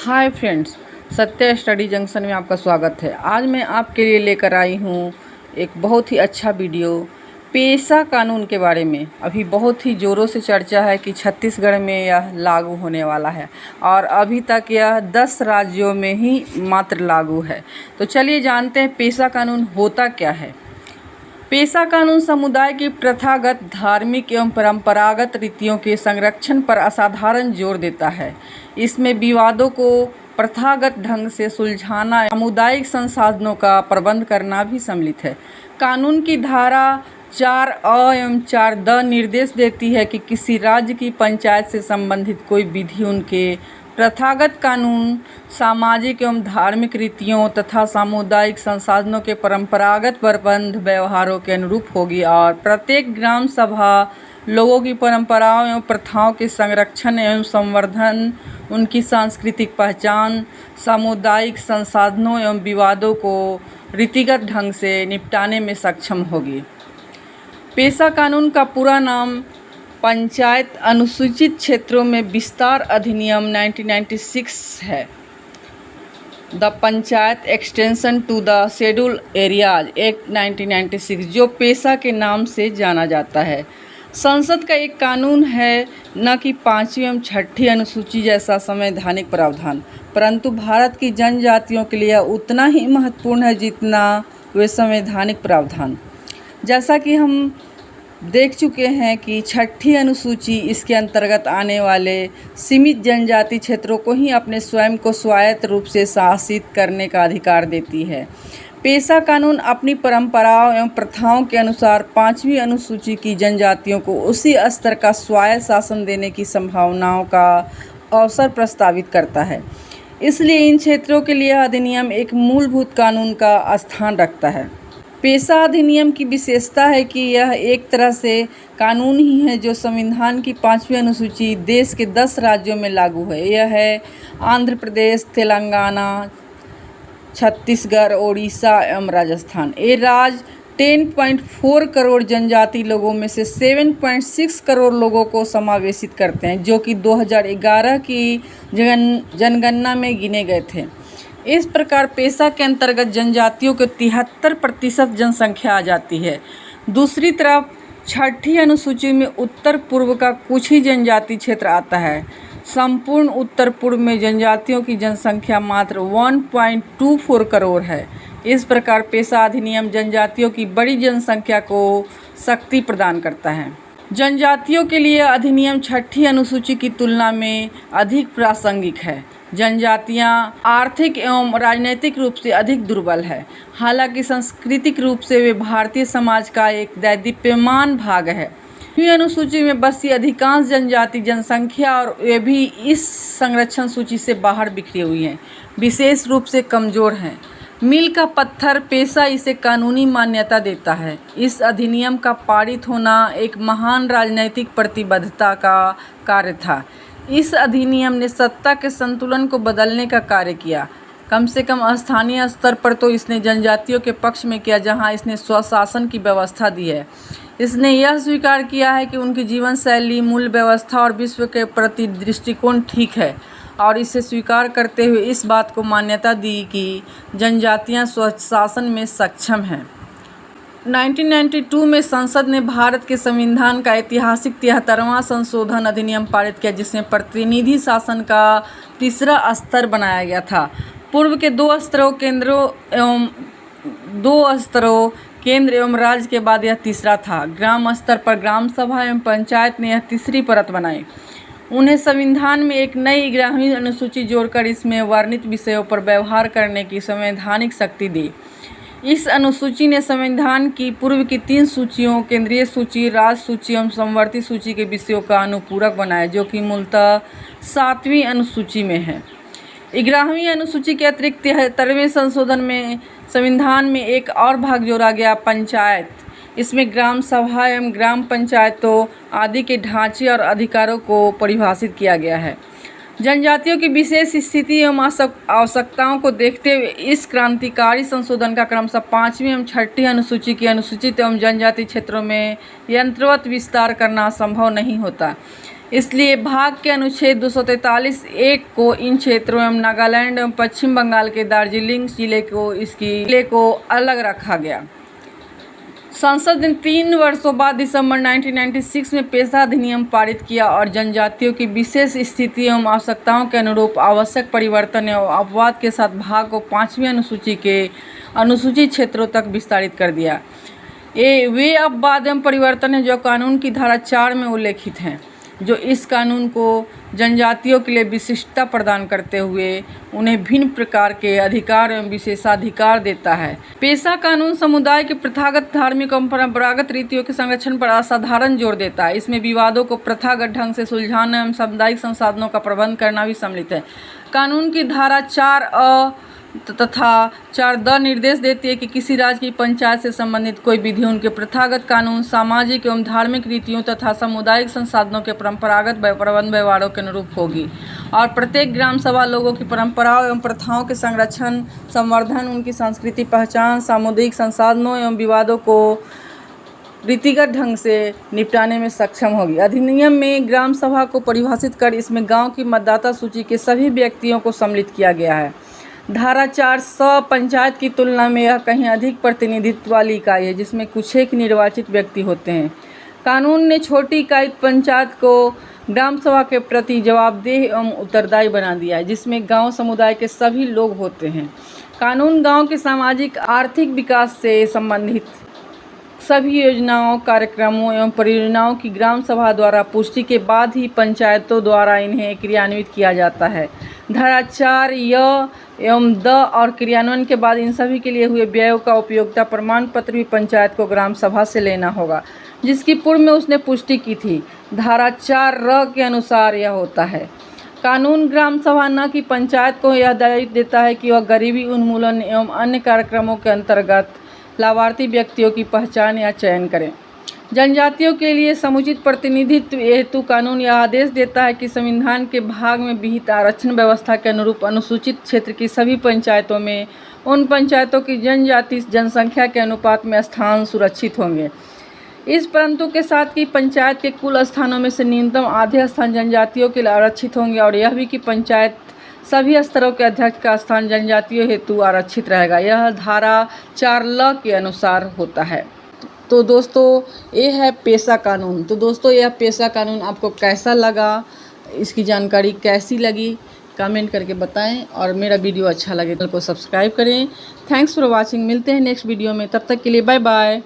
Hi friends, सत्य study junction में आपका स्वागत है। आज मैं आपके लिए लेकर आई हूँ एक बहुत ही अच्छा वीडियो पेशा कानून के बारे में। अभी बहुत ही ज़ोरों से चर्चा है कि छत्तीसगढ़ में यह लागू होने वाला है और अभी तक यह 10 राज्यों में ही मात्र लागू है। तो चलिए जानते हैं पेशा कानून होता क्या है। पेशा कानून समुदाय की प्रथागत धार्मिक एवं परंपरागत रीतियों के संरक्षण पर असाधारण जोर देता है। इसमें विवादों को प्रथागत ढंग से सुलझाना, सामुदायिक संसाधनों का प्रबंध करना भी सम्मिलित है। कानून की धारा 4A एवं 4D निर्देश देती है कि किसी राज्य की पंचायत से संबंधित कोई विधि उनके प्रथागत कानून, सामाजिक एवं धार्मिक रीतियों तथा सामुदायिक संसाधनों के परंपरागत प्रबंध व्यवहारों के अनुरूप होगी और प्रत्येक ग्राम सभा लोगों की परंपराओं एवं प्रथाओं के संरक्षण एवं संवर्धन, उनकी सांस्कृतिक पहचान, सामुदायिक संसाधनों एवं विवादों को रीतिगत ढंग से निपटाने में सक्षम होगी। पेशा कानून का पूरा नाम पंचायत अनुसूचित क्षेत्रों में विस्तार अधिनियम 1996 है। The panchayat extension to the scheduled areas act 1996, जो पेशा के नाम से जाना जाता है, संसद का एक कानून है, न कि 5वीं एवं 6ठी अनुसूची जैसा संवैधानिक प्रावधान। परंतु भारत की जनजातियों के लिए उतना ही महत्वपूर्ण है जितना वे संवैधानिक प्रावधान। जैसा कि हम देख चुके हैं कि 6ठी अनुसूची इसके अंतर्गत आने वाले सीमित जनजाति क्षेत्रों को ही अपने स्वयं को स्वायत्त रूप से शासित करने का अधिकार देती है। पेशा कानून अपनी परंपराओं एवं प्रथाओं के अनुसार 5वीं अनुसूची की जनजातियों को उसी स्तर का स्वायत्त शासन देने की संभावनाओं का अवसर प्रस्तावित करता है। इसलिए इन क्षेत्रों के लिए अधिनियम एक मूलभूत कानून का स्थान रखता है। पेशा अधिनियम की विशेषता है कि यह एक तरह से कानून ही है जो संविधान की 5वीं अनुसूची देश के 10 राज्यों में लागू है। यह है आंध्र प्रदेश, तेलंगाना, छत्तीसगढ़, ओडिशा एवं राजस्थान। ये राज्य 10.4 करोड़ जनजाति लोगों में से 7.6 करोड़ लोगों को समावेशित करते हैं, जो कि 2011 की जनगणना में गिने गए थे। इस प्रकार पेशा के अंतर्गत जनजातियों के 73% जनसंख्या आ जाती है। दूसरी तरफ 6ठी अनुसूची में उत्तर पूर्व का कुछ ही जनजाति क्षेत्र आता है। संपूर्ण उत्तर पूर्व में जनजातियों की जनसंख्या मात्र 1.24 करोड़ है। इस प्रकार पेशा अधिनियम जनजातियों की बड़ी जनसंख्या को शक्ति प्रदान करता है। जनजातियों के लिए अधिनियम 6ठी अनुसूची की तुलना में अधिक प्रासंगिक है। जनजातियां आर्थिक एवं राजनीतिक रूप से अधिक दुर्बल है, हालांकि सांस्कृतिक रूप से वे भारतीय समाज का एक दैदीप्यमान भाग है। ये अनुसूची में बसी अधिकांश जनजाति जनसंख्या और वे भी इस संरक्षण सूची से बाहर बिखरी हुई हैं, विशेष रूप से कमज़ोर हैं। मील का पत्थर पेशा इसे कानूनी मान्यता देता है। इस अधिनियम का पारित होना एक महान राजनैतिक प्रतिबद्धता का कार्य था। इस अधिनियम ने सत्ता के संतुलन को बदलने का कार्य किया। कम से कम स्थानीय स्तर पर तो इसने जनजातियों के पक्ष में किया, जहां इसने स्वशासन की व्यवस्था दी है। इसने यह स्वीकार किया है कि उनकी जीवन शैली, मूल्य व्यवस्था और विश्व के प्रति दृष्टिकोण ठीक है, और इसे स्वीकार करते हुए इस बात को मान्यता दी कि जनजातियां स्वशासन में सक्षम हैं। 1992 में संसद ने भारत के संविधान का ऐतिहासिक 73वां संशोधन अधिनियम पारित किया, जिसमें प्रतिनिधि शासन का तीसरा स्तर बनाया गया था। पूर्व के 2 स्तरों केंद्र एवं राज्य के बाद यह तीसरा था। ग्राम स्तर पर ग्राम सभा एवं पंचायत ने यह तीसरी परत बनाई। उन्हें संविधान में एक नई 11वीं अनुसूची जोड़कर इसमें वर्णित विषयों पर व्यवहार करने की संवैधानिक शक्ति दी। इस अनुसूची ने संविधान की पूर्व की 3 सूचियों, केंद्रीय सूची, राज्य सूची एवं समवर्ती सूची के विषयों का अनुपूरक बनाया, जो कि मूलतः 7वीं अनुसूची में है। 11वीं अनुसूची के अतिरिक्त 73वें संशोधन में संविधान में एक और भाग जोड़ा गया, पंचायत। इसमें ग्राम सभा एवं ग्राम पंचायतों आदि के ढांचे और अधिकारों को परिभाषित किया गया है। जनजातियों की विशेष स्थिति एवं आवश्यकताओं को देखते हुए इस क्रांतिकारी संशोधन का क्रमशः 5वीं एवं 6ठी अनुसूची की अनुसूचित एवं जनजाति क्षेत्रों में यंत्रवत विस्तार करना संभव नहीं होता। इसलिए भाग के अनुच्छेद 243 एक को इन क्षेत्रों एवं नागालैंड एवं पश्चिम बंगाल के दार्जिलिंग जिले को अलग रखा गया। संसद ने 3 वर्षों बाद दिसंबर 1996 में पेशा अधिनियम पारित किया और जनजातियों की विशेष स्थिति एवं आवश्यकताओं के अनुरूप आवश्यक परिवर्तन एवं अपवाद के साथ भाग को 5वीं अनुसूची के अनुसूचित क्षेत्रों तक विस्तारित कर दिया। वे अपवाद एवं परिवर्तन हैं जो कानून की धारा 4 में उल्लेखित हैं, जो इस कानून को जनजातियों के लिए विशिष्टता प्रदान करते हुए उन्हें भिन्न प्रकार के अधिकार एवं विशेषाधिकार देता है। पेशा कानून समुदाय के प्रथागत धार्मिक एवं परंपरागत रीतियों के संरक्षण पर असाधारण जोर देता है। इसमें विवादों को प्रथागत ढंग से सुलझाना एवं सामुदायिक संसाधनों का प्रबंध करना भी सम्मिलित है। कानून की धारा 4A तथा 4D निर्देश देती है कि किसी राज्य की पंचायत से संबंधित कोई विधि उनके प्रथागत कानून, सामाजिक एवं धार्मिक रीतियों तथा सामुदायिक संसाधनों के परंपरागत प्रबंध व्यवहारों के अनुरूप होगी और प्रत्येक ग्राम सभा लोगों की परंपराओं एवं प्रथाओं के संरक्षण, संवर्धन, उनकी सांस्कृतिक पहचान, सामुदायिक संसाधनों एवं विवादों को रीतिगत ढंग से निपटाने में सक्षम होगी। अधिनियम में ग्राम सभा को परिभाषित कर इसमें गाँव की मतदाता सूची के सभी व्यक्तियों को सम्मिलित किया गया है। धारा 400 पंचायत की तुलना में यह कहीं अधिक प्रतिनिधित्व वाली इकाई है, जिसमें कुछ एक निर्वाचित व्यक्ति होते हैं। कानून ने छोटी इकाई पंचायत को ग्राम सभा के प्रति जवाबदेह एवं उत्तरदायी बना दिया है, जिसमें गांव समुदाय के सभी लोग होते हैं। कानून गांव के सामाजिक आर्थिक विकास से संबंधित सभी योजनाओं, कार्यक्रमों एवं परियोजनाओं की ग्राम सभा द्वारा पुष्टि के बाद ही पंचायतों द्वारा इन्हें क्रियान्वित किया जाता है। धारा 4 एवं द और क्रियान्वयन के बाद इन सभी के लिए हुए व्ययों का उपयोगिता प्रमाण पत्र भी पंचायत को ग्राम सभा से लेना होगा, जिसकी पूर्व में उसने पुष्टि की थी। धारा 4 के अनुसार यह होता है। कानून ग्राम सभा न कि पंचायत को यह दायित्व देता है कि वह गरीबी उन्मूलन एवं अन्य कार्यक्रमों के अंतर्गत लाभार्थी व्यक्तियों की पहचान या चयन करें। जनजातियों के लिए समुचित प्रतिनिधित्व हेतु कानून यह आदेश देता है कि संविधान के भाग में विहित आरक्षण व्यवस्था के अनुरूप अनुसूचित क्षेत्र की सभी पंचायतों में उन पंचायतों की जनजाति जनसंख्या के अनुपात में स्थान सुरक्षित होंगे। इस परंतु के साथ कि पंचायत के कुल स्थानों में से न्यूनतम आधे स्थान जनजातियों के लिए आरक्षित होंगे और यह भी कि पंचायत सभी स्तरों के अध्यक्ष का स्थान जनजातियों हेतु आरक्षित रहेगा। यह धारा 4 के अनुसार होता है। तो दोस्तों ये है पेशा कानून। तो दोस्तों यह पेशा कानून आपको कैसा लगा, इसकी जानकारी कैसी लगी, कमेंट करके बताएं और मेरा वीडियो अच्छा लगे तो सब्सक्राइब करें। Thanks for watching. मिलते हैं नेक्स्ट वीडियो में, तब तक के लिए बाय बाय।